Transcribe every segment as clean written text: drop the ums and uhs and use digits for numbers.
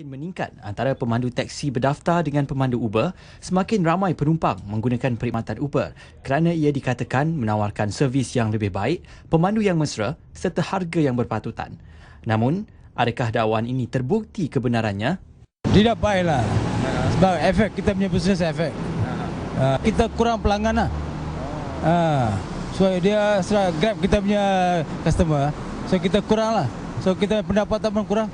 Meningkat antara pemandu teksi berdaftar dengan pemandu Uber, semakin ramai penumpang menggunakan perkhidmatan Uber kerana ia dikatakan menawarkan servis yang lebih baik, pemandu yang mesra serta harga yang berpatutan. Namun, adakah dakwaan ini terbukti kebenarannya? Tidak baiklah. Sebab efek kita punya bisnes efek. Kita kurang pelanggan lah. So dia Grab kita punya customer, so kita kurang lah. So kita pendapatan pun kurang.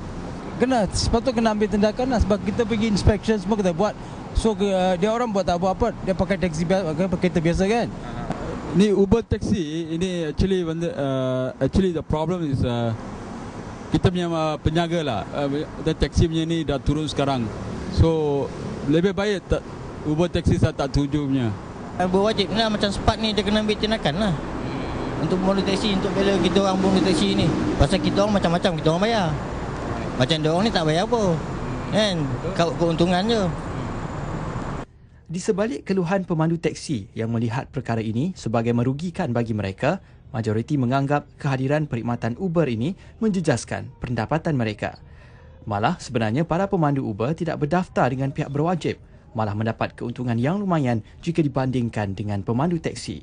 Sepatutnya kena ambil tindakan lah, sebab kita pergi inspection semua kita buat. So dia orang buat tak apa-apa, dia pakai taxi biasa, pakai kereta biasa kan. Ni Uber taxi ini actually the problem is kita punya penjaga lah. Taxi punya ni dah turun sekarang. So lebih baik Uber taxi saya tak tuju punya. Berwajib lah, macam Spark ni dia kena ambil tindakan lah. Untuk pemandu taxi, untuk bela kita orang pemandu taxi ni. Pasal kita orang macam-macam, kita orang bayar. Macam dia orang ni tak bayar apa. Kan? Keuntungan je. Di sebalik keluhan pemandu teksi yang melihat perkara ini sebagai merugikan bagi mereka, majoriti menganggap kehadiran perkhidmatan Uber ini menjejaskan pendapatan mereka. Malah sebenarnya para pemandu Uber tidak berdaftar dengan pihak berwajib, malah mendapat keuntungan yang lumayan jika dibandingkan dengan pemandu teksi.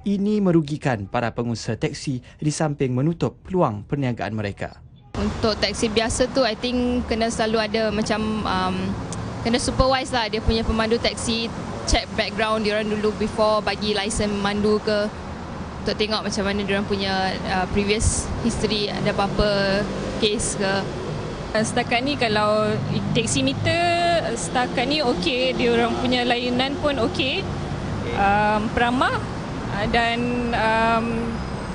Ini merugikan para pengusaha teksi di samping menutup peluang perniagaan mereka. Untuk taksi biasa tu, I think kena selalu ada macam kena supervise lah dia punya pemandu taksi, check background diorang dulu before bagi lesen memandu ke, untuk tengok macam mana diorang punya previous history, ada apa-apa case ke. Setakat ni kalau taksi meter setakat ni okey, diorang punya layanan pun okey, peramah dan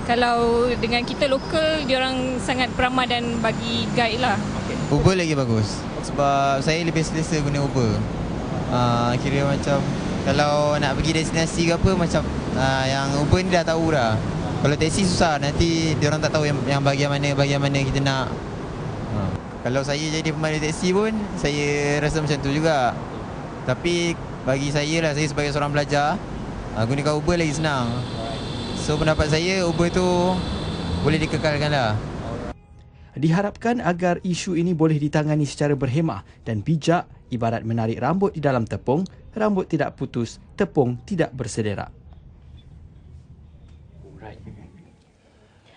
kalau dengan kita lokal, diorang sangat peramah dan bagi guide lah. Uber lagi bagus. Sebab saya lebih selesa guna Uber. Kira macam kalau nak pergi destinasi ke apa, macam yang Uber ni dah tahu dah. Kalau taksi susah, nanti diorang tak tahu yang bahagian mana kita nak. Kalau saya jadi pemandu taksi pun, saya rasa macam tu juga. Tapi bagi saya lah, saya sebagai seorang pelajar, gunakan Uber lagi senang. So pendapat saya, Uber tu boleh dikekalkan lah. Diharapkan agar isu ini boleh ditangani secara berhemah dan bijak, ibarat menarik rambut di dalam tepung, rambut tidak putus, tepung tidak bersederak.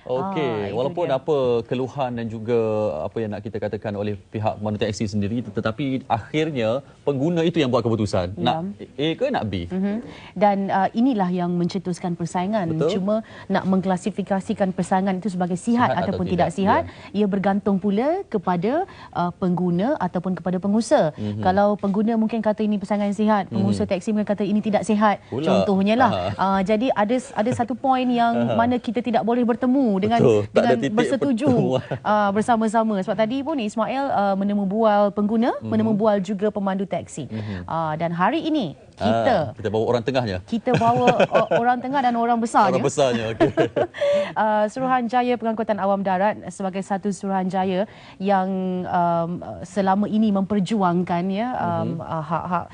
Okey, walaupun apa keluhan dan juga apa yang nak kita katakan oleh pihak pemandu taksi sendiri, tetapi akhirnya pengguna itu yang buat keputusan. Nak A ke nak B? Dan inilah yang mencetuskan persaingan. Betul? Cuma nak mengklasifikasikan persaingan itu sebagai sihat ataupun tidak sihat, ia bergantung pula kepada pengguna ataupun kepada pengusaha. Kalau pengguna mungkin kata ini persaingan yang sihat, pengusaha taksi mungkin kata ini tidak sihat. Contohnya lah. Jadi ada satu poin yang mana kita tidak boleh bertemu dengan bersetuju bersama-sama. Sebab tadi pun Ismail menemu bual pengguna, menemu bual juga pemandu taksi. Dan hari ini kita bawa orang tengahnya. Kita bawa orang tengah dan orang besarnya. Orang besarnya, okey. Suruhanjaya Pengangkutan Awam Darat sebagai satu suruhanjaya yang selama ini memperjuangkan hak-hak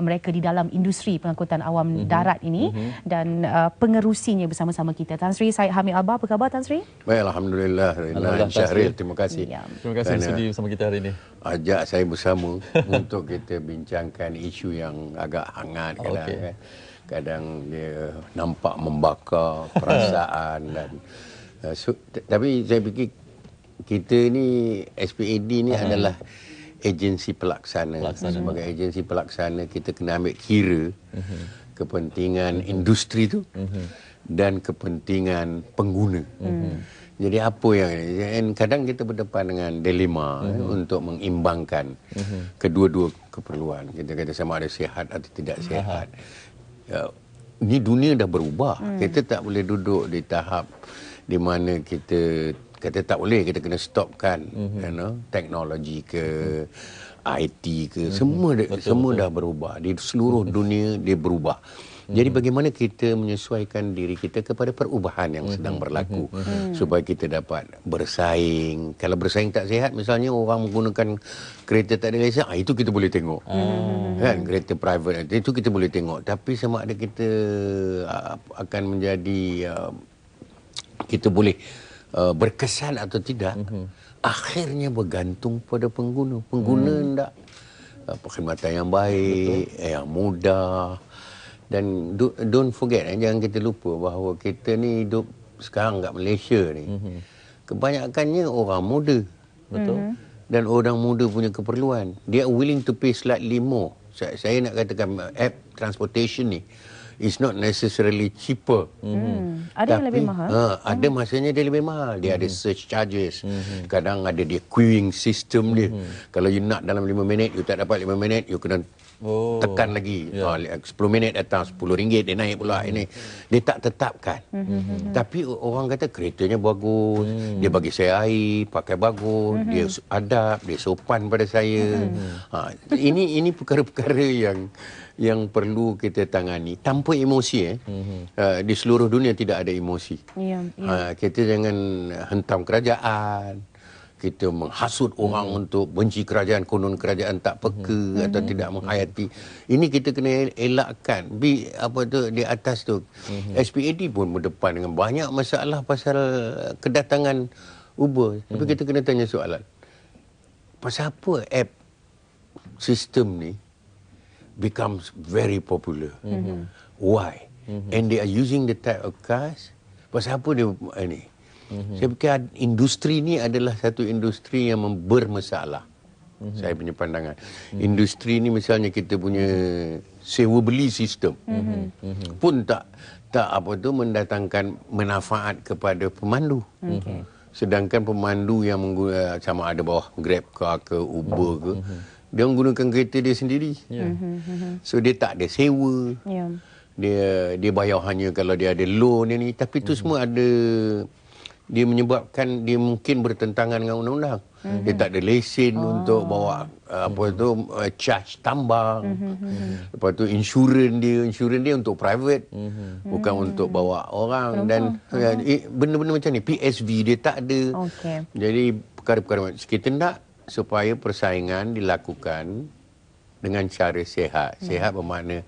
mereka di dalam industri pengangkutan awam darat ini, dan pengerusinya bersama-sama kita. Tan Sri Syed Hamid Albar, apa khabar Tan Sri? Baik, alhamdulillah. Syahril, terima kasih. Terima kasih sudi bersama kita hari ini. Ajak saya bersama untuk kita bincangkan isu yang agak hangat kadang, kan. Kadang dia nampak membakar perasaan dan tapi saya fikir kita ni SPAD ni adalah agensi pelaksana. Sebagai agensi pelaksana, kita kena ambil kira kepentingan industri tu dan kepentingan pengguna. Jadi apa yang kadang kita berdepan dengan dilema untuk mengimbangkan kedua-dua keperluan. Kita kata sama ada sihat atau tidak sihat. Ini dunia dah berubah. Kita tak boleh duduk di tahap di mana kita kata tak boleh, kita kena stopkan teknologi ke IT ke semua dah berubah. Di seluruh dunia dia berubah. Jadi bagaimana kita menyesuaikan diri kita kepada perubahan yang sedang berlaku supaya kita dapat bersaing. Kalau bersaing tak sihat, misalnya orang menggunakan kereta tak ada lesen, itu kita boleh tengok. Kan, kereta private itu kita boleh tengok. Tapi sama ada kita akan menjadi kita boleh berkesan atau tidak, akhirnya bergantung pada pengguna. Pengguna hendak perkhidmatan yang baik, yang mudah. Dan don't forget, jangan kita lupa bahawa kita ni hidup sekarang kat Malaysia ni. Kebanyakannya orang muda. Betul. Dan orang muda punya keperluan. They are willing to pay slightly more. Saya nak katakan app transportation ni is not necessarily cheaper. Ada yang lebih mahal? Ada masanya dia lebih mahal. Dia ada search charges. Kadang ada dia queuing system dia. Kalau you nak dalam 5 minit, you tak dapat 5 minit, you kena tekan lagi. 10 minit datang, RM10 dia naik pula ini. Dia tak tetapkan. Tapi orang kata keretanya bagus, dia bagi saya air, pakai bagus, dia adab, dia sopan pada saya. Ini perkara-perkara yang perlu kita tangani tanpa emosi. Di seluruh dunia tidak ada emosi. Kita jangan hentam kerajaan, kita menghasut orang untuk benci kerajaan, konon kerajaan tak peka atau tidak menghayati. Ini kita kena elakkan. Di atas tu SPAD pun berdepan dengan banyak masalah pasal kedatangan Uber. Tapi kita kena tanya soalan, pasal apa app sistem ni becomes very popular? Why? And they are using the type of cars. Pasal apa dia ni? Saya fikir industri ni adalah satu industri yang bermasalah. Saya punya pandangan. Industri ni misalnya kita punya sewa beli sistem pun tak mendatangkan manfaat kepada pemandu. Sedangkan pemandu yang sama ada bawah Grab ke Uber ke, dia menggunakan kereta dia sendiri. So dia tak ada sewa. Dia bayar hanya kalau dia ada loan ni. Tapi itu semua ada, dia menyebabkan dia mungkin bertentangan dengan undang-undang. Dia tak ada lesen untuk bawa charge tambang. Lepas tu insurans dia untuk private, bukan untuk bawa orang. Dan benda-benda macam ni, PSV dia tak ada. Jadi perkara-perkara kita nak supaya persaingan dilakukan dengan cara sihat. Sihat bermakna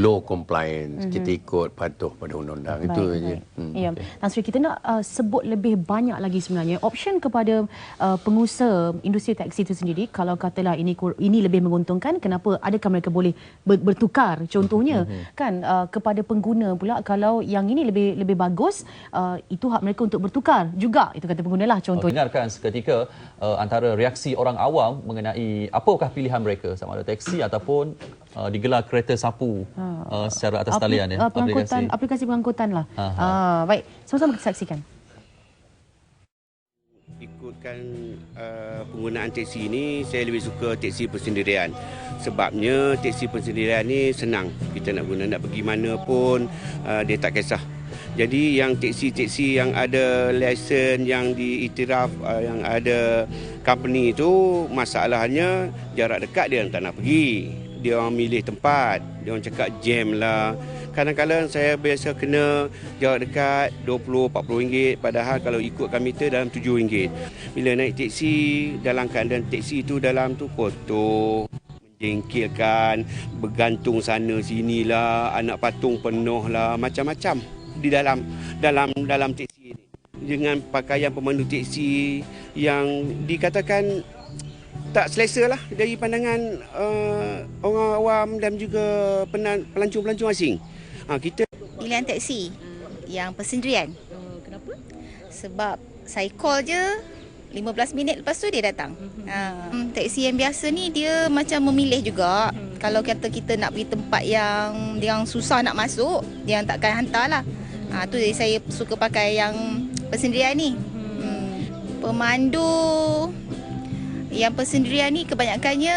law compliance, kita ikut patuh pada undang-undang. Itu saja. Ya, Tan Sri, kita nak sebut lebih banyak lagi sebenarnya option kepada pengusaha industri taksi itu sendiri. Kalau katalah ini lebih menguntungkan, kenapa adakah mereka boleh bertukar contohnya kan kepada pengguna pula, kalau yang ini lebih bagus, itu hak mereka untuk bertukar juga, itu kata pengguna lah contohnya. Dengarkan seketika antara reaksi orang awam mengenai apakah pilihan mereka, sama ada taksi ataupun digelar kereta sapu secara atas talian, aplikasi pengangkutan lah. Baik, sama-sama kita saksikan. Ikutkan penggunaan teksi ini, saya lebih suka teksi persendirian. Sebabnya teksi persendirian ni senang, kita nak pergi mana pun dia tak kisah. Jadi yang teksi-teksi yang ada lesen, yang diiktiraf, yang ada company itu, masalahnya jarak dekat dia tak nak pergi. Dia orang milih tempat, dia orang cakap jam lah. Kadang-kadang saya biasa kena jarak dekat RM20-40, padahal kalau ikutkan meter dalam RM7. Bila naik teksi, dalam keadaan teksi itu dalam tu kotor, menjengkelkan, bergantung sana sini lah, anak patung penuh lah, macam-macam di dalam teksi ini. Dengan pakaian pemandu teksi yang dikatakan tak selesa lah dari pandangan orang awam dan juga pelancong-pelancong asing. Kita pilihan teksi yang persendirian. Kenapa? Sebab saya call je 15 minit lepas tu dia datang. Teksi yang biasa ni dia macam memilih juga. Kalau kata kita nak pergi tempat yang susah nak masuk, dia takkan hantar lah. Tu jadi saya suka pakai yang persendirian ni. Pemandu yang persendirian ni kebanyakannya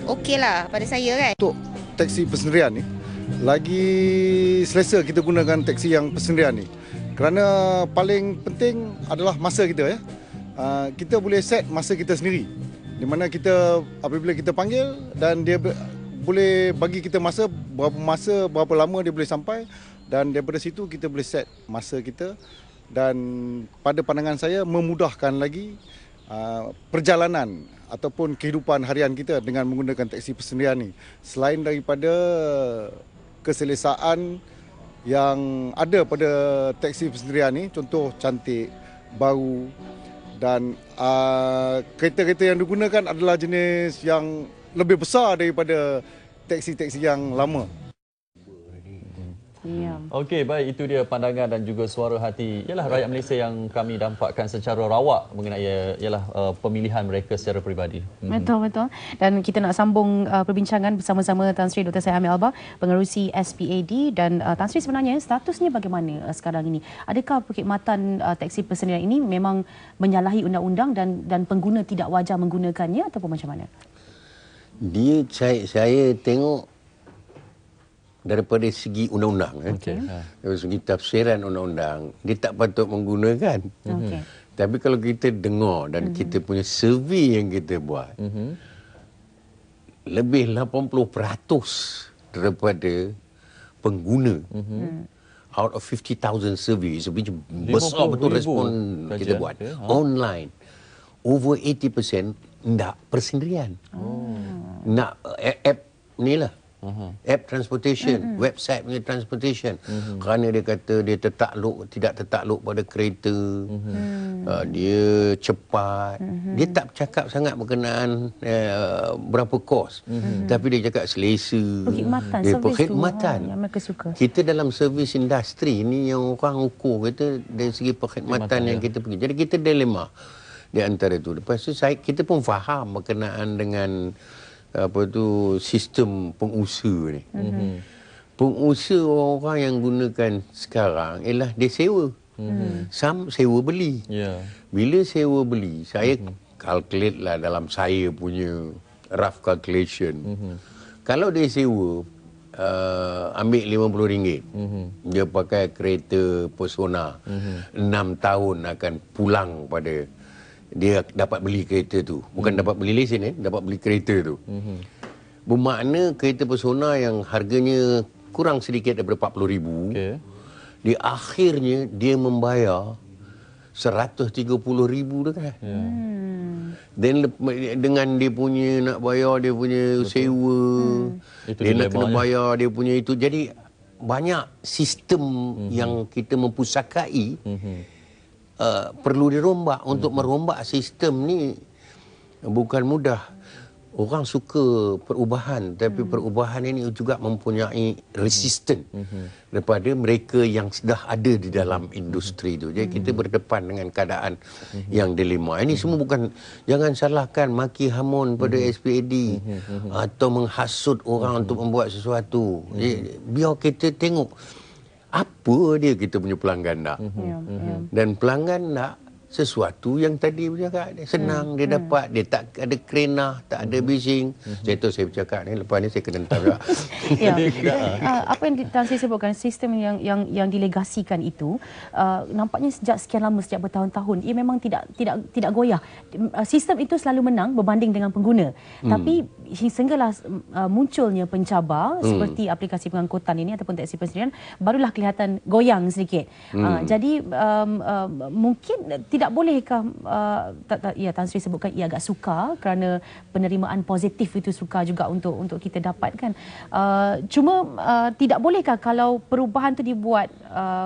okey lah pada saya kan. Untuk teksi persendirian ni, lagi selesa kita gunakan teksi yang persendirian ni. Kerana paling penting adalah masa kita ya. Kita boleh set masa kita sendiri. Di mana kita apabila kita panggil dan dia boleh bagi kita masa, berapa lama dia boleh sampai, dan daripada situ kita boleh set masa kita, dan pada pandangan saya memudahkan lagi perjalanan ataupun kehidupan harian kita dengan menggunakan teksi persendirian ni. Selain daripada keselesaan yang ada pada teksi persendirian ni, contoh cantik, baru, Dan kereta-kereta yang digunakan adalah jenis yang lebih besar daripada teksi-teksi yang lama. Ya. Okey, baik, itu dia pandangan dan juga suara hati ialah rakyat Malaysia yang kami dampakkan secara rawak mengenai ialah pemilihan mereka secara peribadi. Betul. Dan kita nak sambung perbincangan bersama-sama Tan Sri Dr. Syed Amir Albar, pengerusi SPAD. Dan Tan Sri, sebenarnya statusnya bagaimana sekarang ini? Adakah perkhidmatan teksi persendirian ini memang menyalahi undang-undang dan pengguna tidak wajar menggunakannya ataupun macam mana? Saya tengok daripada segi undang-undang, dari segi tafsiran undang-undang, dia tak patut menggunakan. Tapi kalau kita dengar dan kita punya survey yang kita buat, lebih 80% daripada pengguna out of 50,000 surveys, besar betul respon kita buat online, over 80% nak persendirian, nak app ni lah, app transportation, website punya transportation, kerana dia kata dia tidak tertakluk pada kereta, dia cepat, dia tak bercakap sangat berkenaan berapa kos, tapi dia cakap selesa, perkhidmatan. Yang mereka suka. Kita dalam servis industri ni yang orang ukur kita dari segi perkhidmatan yang kita pergi. Jadi kita dilema di antara itu. Lepas tu kita pun faham berkenaan dengan sistem pengusaha ni. Pengusaha orang yang gunakan sekarang ialah dia sewa. Sewa beli. Bila sewa beli, saya calculate lah dalam saya punya rough calculation. Kalau dia sewa ambil RM50, dia pakai kereta Persona, 6 tahun akan pulang pada dia dapat beli kereta tu. Bukan dapat beli lesen, dapat beli kereta tu. Bermakna kereta Persona yang harganya kurang sedikit daripada RM40,000, di akhirnya dia membayar RM130,000 dekat. Dan dengan dia punya nak bayar dia punya sewa, dia nak kena bayar dia punya itu. Jadi banyak sistem yang kita mempusakai perlu dirombak. Untuk merombak sistem ni bukan mudah. Orang suka perubahan, tapi perubahan ini juga mempunyai resisten daripada mereka yang sudah ada di dalam industri itu. Jadi kita berdepan dengan keadaan yang dilema. Ini semua bukan, jangan salahkan maki hamun pada SPAD atau menghasut orang untuk membuat sesuatu. Biar kita tengok apa dia kita punya pelanggan nak. Dan pelanggan nak sesuatu yang tadi bercakap, dia senang, dia dapat, dia tak ada kerena, tak ada bising. Saya tahu saya bercakap ni, lepas ni saya kena hentam juga. Apa yang Tan Sri sebutkan, sistem yang dilegasikan itu nampaknya sejak sekian lama, sejak bertahun-tahun, ia memang tidak goyah. Sistem itu selalu menang berbanding dengan pengguna. Tapi sehinggalah munculnya pencabar seperti aplikasi pengangkutan ini ataupun teksi persendirian, barulah kelihatan goyang sedikit. Jadi mungkin tidak bolehkah Tan Sri sebutkan ia agak sukar kerana penerimaan positif itu sukar juga untuk kita dapatkan. Cuma tidak bolehkah kalau perubahan itu dibuat,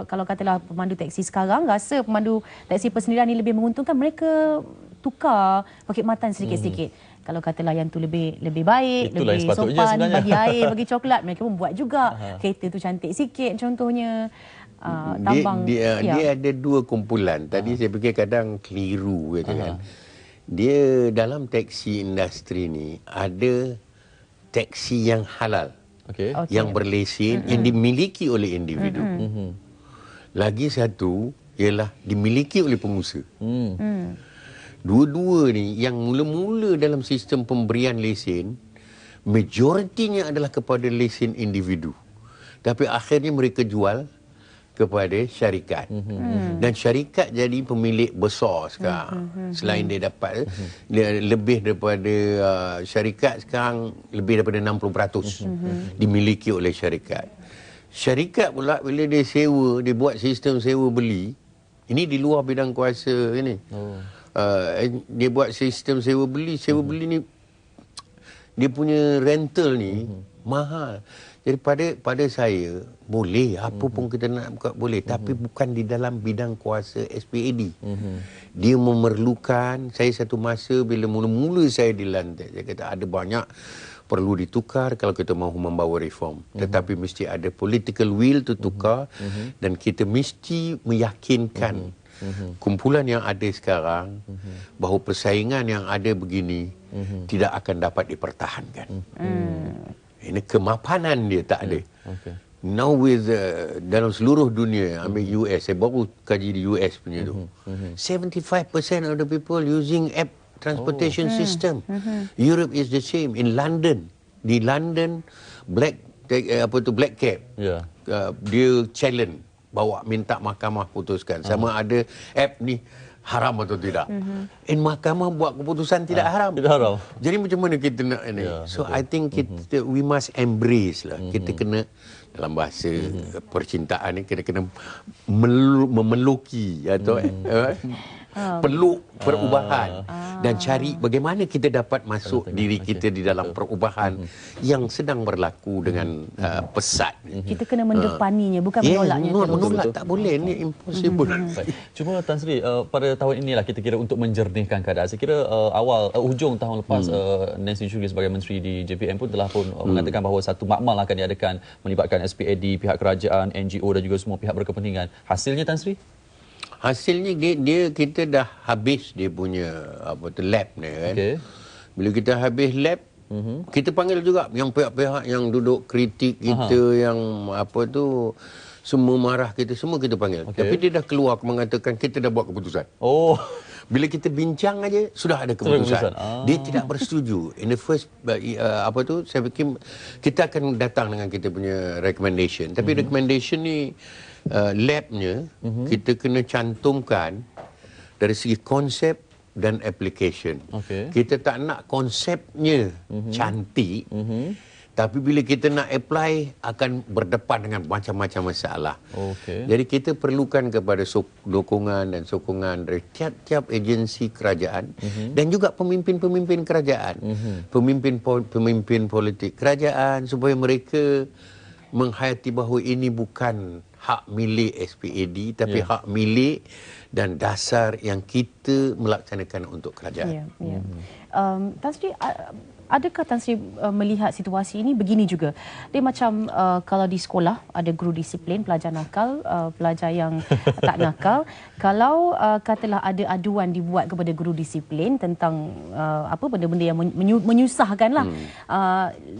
kalau katalah pemandu teksi sekarang rasa pemandu teksi persendirian ini lebih menguntungkan, mereka tukar perkhidmatan sedikit-sedikit. Kalau katalah yang tu lebih baik, itulah lebih sopan, bagi air, bagi coklat, mereka pun buat juga. Kereta tu cantik sikit contohnya. Tambang dia ada dua kumpulan. Tadi saya fikir kadang keliru gitu kan. Dia dalam teksi industri ni ada teksi yang halal, yang berlesen, yang dimiliki oleh individu. Lagi satu ialah dimiliki oleh pengusaha. Dua-dua ni yang mula-mula dalam sistem pemberian lesen, majoritinya adalah kepada lesen individu. Tapi akhirnya mereka jual kepada syarikat. Dan syarikat jadi pemilik besar sekarang. Selain dia dapat dia lebih daripada syarikat sekarang lebih daripada 60% dimiliki oleh syarikat. Syarikat pula bila dia sewa, dia buat sistem sewa beli. Ini di luar bidang kuasa ini. Dia buat sistem sewa beli. Sewa beli ni dia punya rental ni mahal. Jadi pada saya boleh apa pun kita nak buka boleh, tapi bukan di dalam bidang kuasa SPAD. Dia memerlukan, saya satu masa bila mula-mula saya dilantik, saya kata ada banyak perlu ditukar kalau kita mahu membawa reform. Tetapi mesti ada political will to tukar dan kita mesti meyakinkan kumpulan yang ada sekarang bahawa persaingan yang ada begini tidak akan dapat dipertahankan. Ini kemapanan dia tak ada. Now with dalam seluruh dunia, ambil US, saya baru kaji di US punya tu. 75% of the people using app transportation system. Europe is the same. In London, di London black cab. Dia challenge, bawa minta mahkamah putuskan sama ada app ni haram atau tidak. Mahkamah buat keputusan tidak haram. Tidak haram. Jadi macam mana kita nak ini? So I think we must embrace lah. Kita kena dalam bahasa percintaan ni kita kena memeluki atau peluk perubahan dan cari bagaimana kita dapat masuk diri kita di dalam perubahan yang sedang berlaku dengan pesat. Kita kena mendepaninya, bukan menolaknya. Menolak tak boleh, ni impossible. Cuma Tan Sri, pada tahun inilah kita kira untuk menjernihkan keadaan. Saya kira hujung tahun lepas Nancy Shugri sebagai menteri di JPM pun telah mengatakan bahawa satu makmal akan diadakan melibatkan SPAD, pihak kerajaan, NGO dan juga semua pihak berkepentingan. Hasilnya Tan Sri? Hasilnya kita dah habis dia punya lab ni kan. Bila kita habis lab, kita panggil juga yang pihak-pihak yang duduk kritik kita, yang semua marah kita, semua kita panggil. Tapi dia dah keluar mengatakan kita dah buat keputusan. Bila kita bincang aja sudah ada keputusan. Dia tidak bersetuju. In the first saya fikir kita akan datang dengan kita punya recommendation. Tapi recommendation ni labnya kita kena cantumkan dari segi konsep dan application. Kita tak nak konsepnya cantik, tapi bila kita nak apply akan berdepan dengan macam-macam masalah. Jadi kita perlukan kepada dukungan dan sokongan dari tiap-tiap agensi kerajaan dan juga pemimpin-pemimpin kerajaan, pemimpin politik kerajaan, supaya mereka menghayati bahawa ini bukan hak milik SPAD tapi hak milik dan dasar yang kita melaksanakan untuk kerajaan. Tan Sri, adakah Tan Sri melihat situasi ini begini juga? Dia macam kalau di sekolah ada guru disiplin, pelajar nakal, pelajar yang tak nakal. Kalau katalah ada aduan dibuat kepada guru disiplin tentang benda-benda yang menyusahkan lah,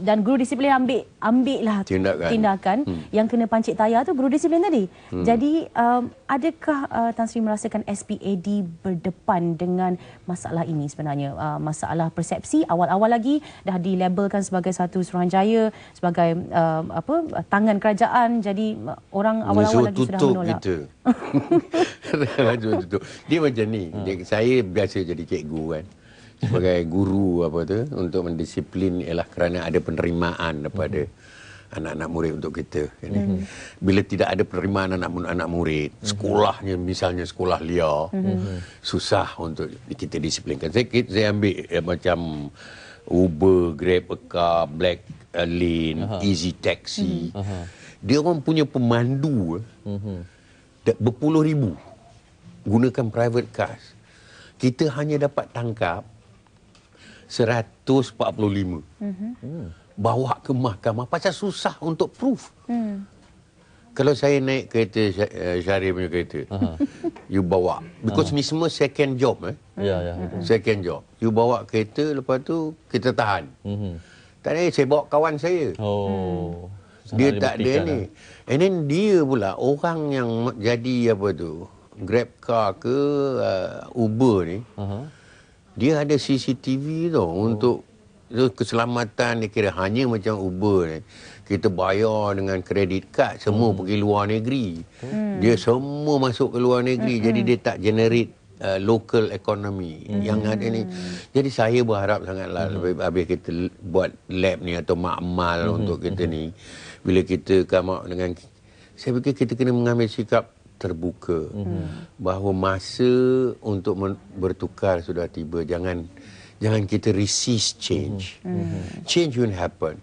dan guru disiplin ambil lah tindakan yang kena pancit tayar tu guru disiplin tadi. Jadi adakah Tan Sri merasakan SPAD berdepan dengan masalah ini sebenarnya? Masalah persepsi awal-awal lagi dah dilabelkan sebagai satu Suruhanjaya, sebagai tangan kerajaan, jadi orang awal-awal lagi sudah menolak. Dia macam ni. Saya biasa jadi cikgu kan. Sebagai guru untuk mendisiplin ialah kerana ada penerimaan daripada anak-anak murid untuk kita. Bila tidak ada penerimaan anak murid, sekolahnya misalnya sekolah liar, susah untuk kita disiplinkan. Saya ambil macam Uber, Grab, Car, Black Lane, Easy Taxi. Dia orang punya pemandu berpuluh ribu gunakan private cars. Kita hanya dapat tangkap 145. Bawa ke mahkamah pasal susah untuk proof. Kalau saya naik kereta Syarif punya kereta, you bawa, because ni semua second job second job. You bawa kereta, lepas tu kita tahan. Tadi saya bawa kawan saya. Dia tak ada ni. And then dia pula orang yang jadi Grab car ke Uber ni, dia ada CCTV tau untuk keselamatan. Dia kira hanya macam Uber ni, kita bayar dengan kredit kad, semua pergi luar negeri. Dia semua masuk ke luar negeri, jadi dia tak generate local economy yang ada ni. Jadi saya berharap sangatlah habis kita buat lab ni atau makmal untuk kita ni, bila kita come out dengan, saya fikir kita kena mengambil sikap terbuka bahawa masa untuk bertukar sudah tiba. Jangan kita resist change. Change will happen.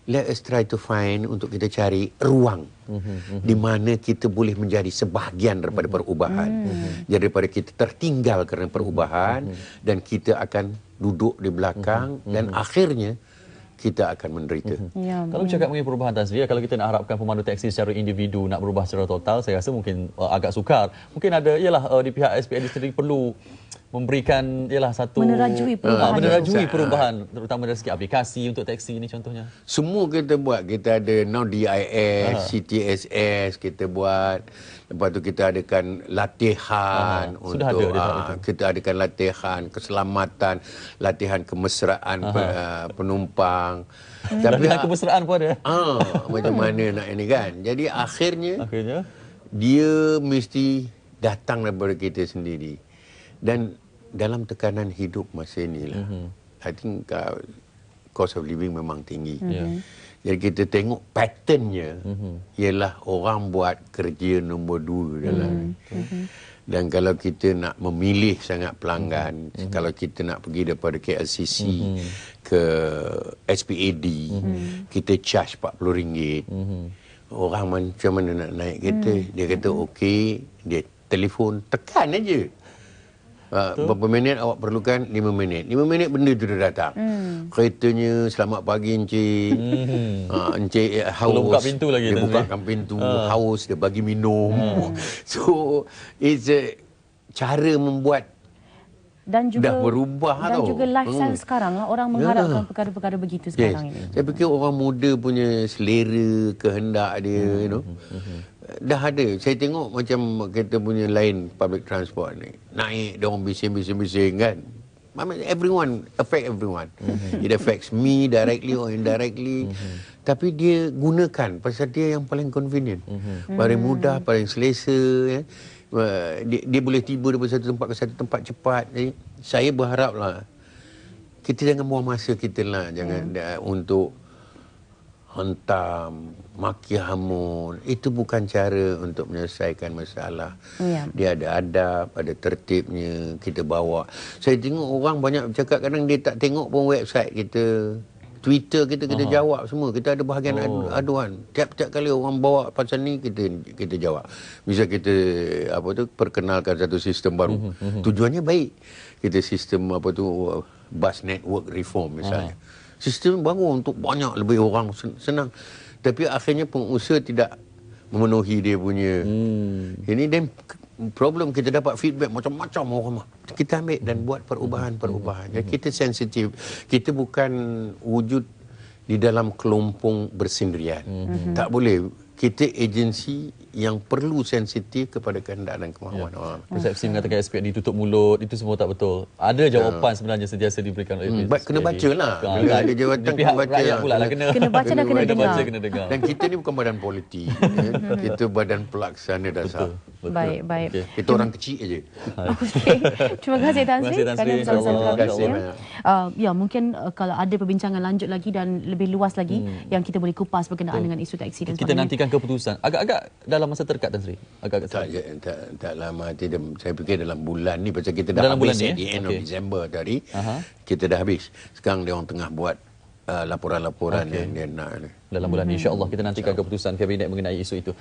let us try to find untuk kita cari ruang di mana kita boleh menjadi sebahagian daripada perubahan. Jadi daripada kita tertinggal kerana perubahan dan kita akan duduk di belakang dan akhirnya kita akan menderita. Kalau bercakap mengenai perubahan Tan Sri, kalau kita nak harapkan pemandu teksi secara individu nak berubah secara total, saya rasa mungkin agak sukar. Mungkin ada di pihak SPAD sendiri perlu memberikan satu menerajui perubahan terutama dari segi aplikasi untuk teksi ini contohnya. Semua kita buat. Kita ada now DIS, CTSS kita buat. Lepas tu kita adakan latihan untuk kita adakan latihan keselamatan, latihan kemesraan penumpang. Latihan kemesraan pun ada. Macam mana nak ini kan. Jadi akhirnya dia mesti datang daripada kita sendiri. Dan dalam tekanan hidup masa inilah, I think cost of living memang tinggi. Jadi kita tengok patternnya ialah orang buat kerja nombor 2 dalam dan kalau kita nak memilih sangat pelanggan, kalau kita nak pergi daripada KLCC ke SPAD, kita charge RM40. Orang macam mana nak naik kereta? Dia kata okey, dia telefon, tekan aja. Berapa minit awak perlukan? 5 minit. 5 minit benda tu dah datang. Keretanya, selamat pagi Encik. Encik haus. Buka pintu lagi. Dia bukakan pintu. Haus, dia bagi minum. So, it's a cara membuat dan juga dah berubah dan juga lifestyle sekarang orang mengharapkan perkara-perkara begitu sekarang ini. Saya fikir orang muda punya selera, kehendak dia, dah ada. Saya tengok macam kita punya lain public transport ni. Naik, dia orang bising-bising kan. Everyone, affect everyone. It affects me directly or indirectly. Tapi dia gunakan pasal dia yang paling convenient. Paling mudah, paling selesa. Dia boleh tiba daripada satu tempat ke satu tempat cepat. Jadi, saya berharaplah kita jangan buang masa kita lah. Jangan untuk hentam, maki hamun. Itu bukan cara untuk menyelesaikan masalah. Dia ada adab, ada tertibnya kita bawa. Saya tengok orang banyak bercakap, kadang dia tak tengok pun website kita, Twitter kita jawab semua. Kita ada bahagian aduan. Tiap-tiap kali orang bawa pasal ni kita jawab. Misal kita perkenalkan satu sistem baru. Tujuannya baik. Kita sistem bus network reform misalnya. Sistem baru untuk banyak lebih orang senang. Tapi akhirnya pengusaha tidak memenuhi dia punya. Ini dan problem kita dapat feedback macam-macam orang. Kita ambil dan buat perubahan-perubahan. Jadi kita sensitif. Kita bukan wujud di dalam kelompok bersendirian. Tak boleh. Kita agensi yang perlu sensitif kepada kehendak dan kemahuan orang. Persepsi mengatakan SPAD ditutup mulut, itu semua tak betul. Ada jawapan sebenarnya sentiasa diberikan oleh SPAD. Kena baca lah. Bila ada jawatan, kena baca. Kena baca dan kena dengar. Dan kita ni bukan badan politik. Kita badan pelaksana dasar. Baik. Kita orang kecil aja. Terima kasih Tan Sri. Terima kasih. Ya, mungkin kalau ada perbincangan lanjut lagi dan lebih luas lagi yang kita boleh kupas berkenaan dengan isu taksi dan sebagainya. Kita nantikan keputusan. Agak-agak dalam masa terdekat Tan Sri. Tak lama. Saya fikir dalam bulan ni pasal kita dah habis di end of December tadi. Kita dah habis. Sekarang dia orang tengah buat laporan-laporan yang dia nak. Dalam bulan ni insya-Allah kita nantikan keputusan kabinet mengenai isu itu.